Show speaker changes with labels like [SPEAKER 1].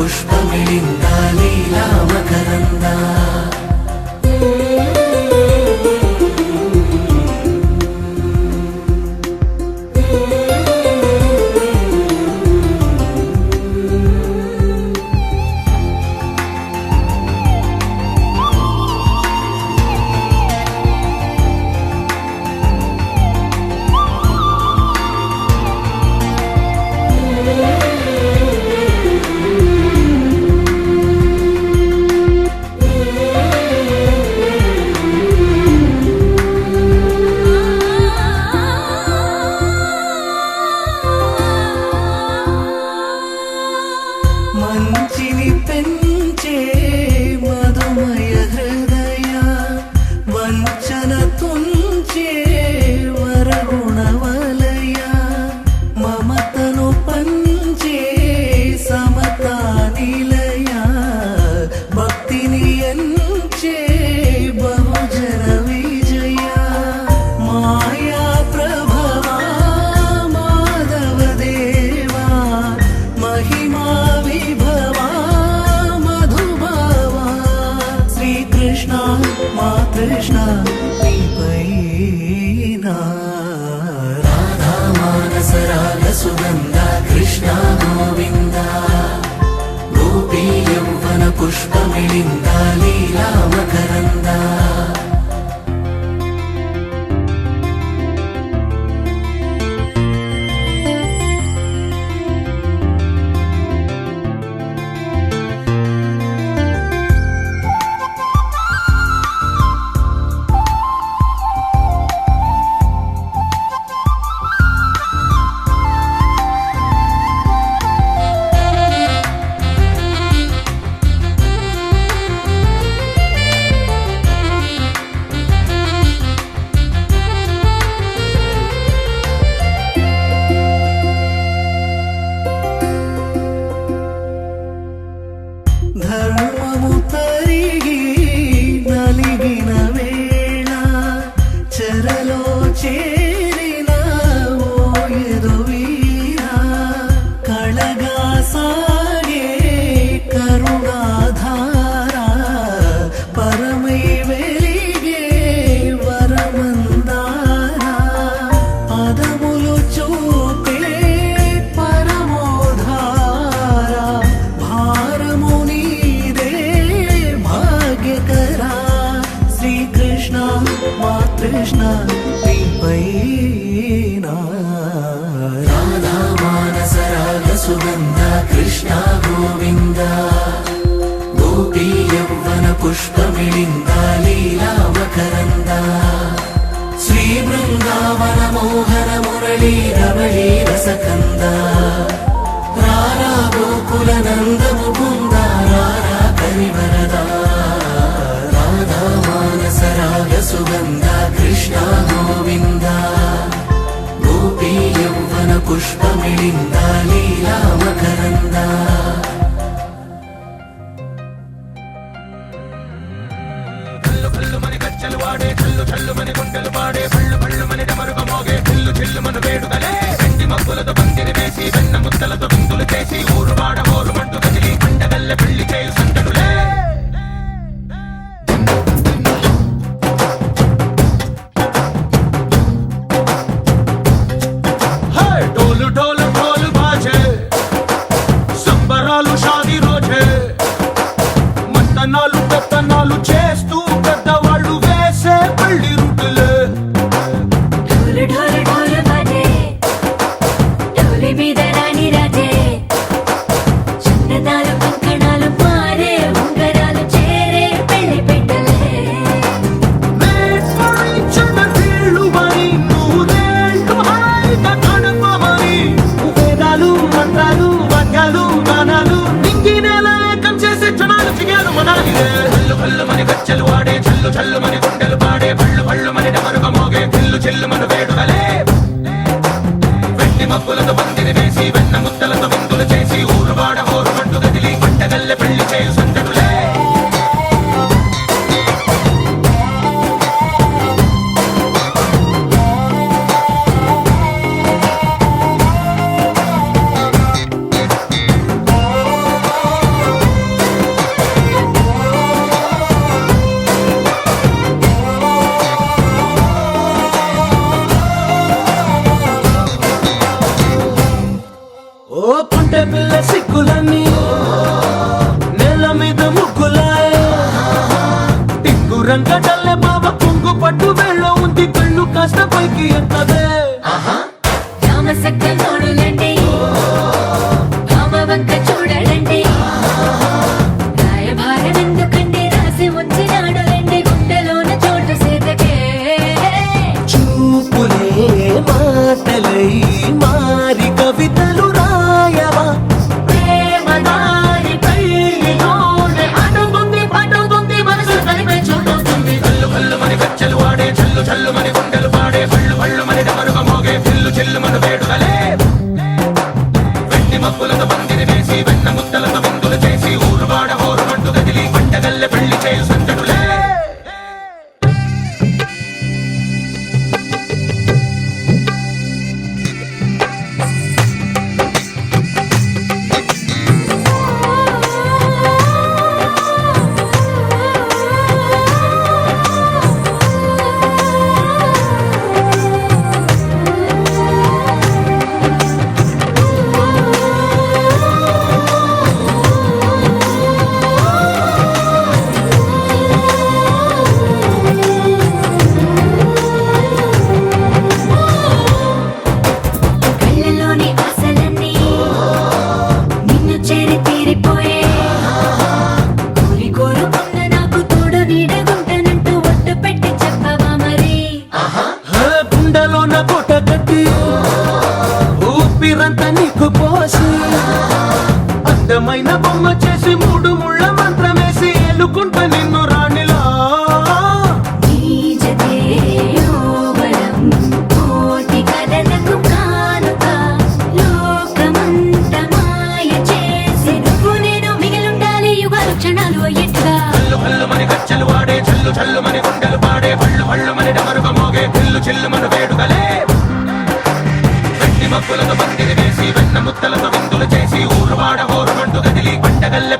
[SPEAKER 1] పుష్పమిళింద లీలా మకరంద మంచిని పెంచే మధుమయ హృదయ వంచన తుంచే వరగుణవలయ మమతను పంచే సమతా నిలయ భక్తిని ఎంచే బహుజన విజయ మాయా ప్రభవా మాధవ దేవా మహిమా మా కృష్ణ నీపైనా రాధా మానస రాగ సుగంధ కృష్ణ గోవింద గోపీ యౌవన పుష్పమిళింద లీలా మకరంద ధర్మము తరిగి నలిగిన వేళ చెరలో చేరిన ఓయదు వీర కళగా సాగే కరుణాధార పరమై వెలిగే వరమందార పదములు చూపే పరమోధార భారము శ్రీకృష్ణ మా కృష్ణ నీపైనా రాధా మానస రాగ సుగంధ కృష్ణ గోవింద గోపీ యౌవన పుష్పమిళింద లీలా మకరంద శ్రీ బృందావన మోహన మురళీ రమణీ రసకంద రారా గోకుల నంద ముకుంద రారా కరివరదా మానస రాగ సుగంధ కృష్ణ గోవింద గోపీ యౌవన పుష్పమిళింద లీలా మకరంద కల్లు కల్లు మని గజ్జలు వాడే చల్లు చల్లు మని గుండెలు వాడే పళ్ళు పళ్ళు మని డమరుగ మోగే చిల్లు చిల్లు మన వేడుకలే వెండి మబ్బులతో పందిరి వేసి వెన్న ముద్దలతో విందులు చేసి ఊరు వాడ ఊరు మంటు కదిలి పండగల్లె పెళ్లి చేయు సందడులే
[SPEAKER 2] పెత్తనాలు చేస్తూ పెద్దవాళ్ళు వేసే పెళ్లి రుటులే
[SPEAKER 3] మీద రాణి రాజే చందనాలు కంకణాలు మారే ఉంగరాలు చేరే పెళ్లి పెట్టలే
[SPEAKER 2] వేదాలు మంత్రాలు వాక్యాలు గానాలు నింగినేలం చేసే క్షణాలు చిగాలు మనాలిలే కల్లు కల్లు మని గజ్జలు వాడే చల్లు చల్లు మని గుండెలు పాడే పళ్ళు పళ్ళు మని డమరుగ మోగే చిల్లు చిల్లు మన వేడుకలే వెండి మబ్బులతో పందిరి వేసి వెన్న ముద్దలతో విందులు చేసి ఊరు వాడ ఊరు మంటు కదిలి పంటగల్లె పెళ్లి చేయు సందడులే రంగడల్లే బావ కొంగు పట్టు వెళ్ళ ఉంది కళ్ళు కాస్త పైకి ఎత్తదే
[SPEAKER 3] రామసక్క నోడులండి రామ వంక చూడడండి రాయభారం ఎందుకండి రాసి ఉంచినాడు రండి గుండెలోన చోటు సేతకే
[SPEAKER 2] చూపులే మాటలై మారి కవితలు రాయవా
[SPEAKER 3] ప్రేమ దారి పైలోనే అడుగుంది పట్టుకుంది మనసు కలిపే చూడొస్తుంది
[SPEAKER 1] కల్లు కల్లు మని గజ్జలు వాడే చల్లు చల్లు మని గుండెలు పాడే పళ్ళు పళ్ళు మని డమరుగ మోగే చిల్లు చిల్లు మన వేడుకలే వెండి మబ్బులతో పందిరి వేసి వెన్న ముద్దలతో విందులు చేసి ఊరు వాడ హోరు మంటు గదిలి పంటగల్లె పెళ్లి చేయు సందడులే
[SPEAKER 3] కళ్ళలోని ఆశలన్నీ నిన్ను చేరి తీరిపోయే కోరి కోరుకున్న నాకు తోడు నీడగుంటానంటూ ఒట్టు పెట్టి చెప్పవా మరి
[SPEAKER 2] గుండెలోన కోట కట్టి ఊపిరంతా నీకు పోసి అందమైన బొమ్మ చేసి మూడు ముళ్ళ మంత్రమేసి ఎలుకుంట నిన్ను రాణిలా
[SPEAKER 3] నీజతే యోవరం కోటి కలలకు కానుక లోకమంత మాయ చేసి నువ్వు నేను మిగిలుండాలి యుగాలు క్షణాలు అయ్యేట్టుగా
[SPEAKER 1] కల్లు కల్లు మని గజ్జలు వాడే చల్లు చల్లు మని గుండెలు పాడే పళ్ళు పళ్ళు మని డమరుగ మోగే చిల్లు చిల్లు మన వేడుకలే వెండి మబ్బులతో పందిరి వేసి వెన్న ముద్దలతో విందులు చేసి ఊరు వాడ హోరు మంటు గదిలి పంటగల్లె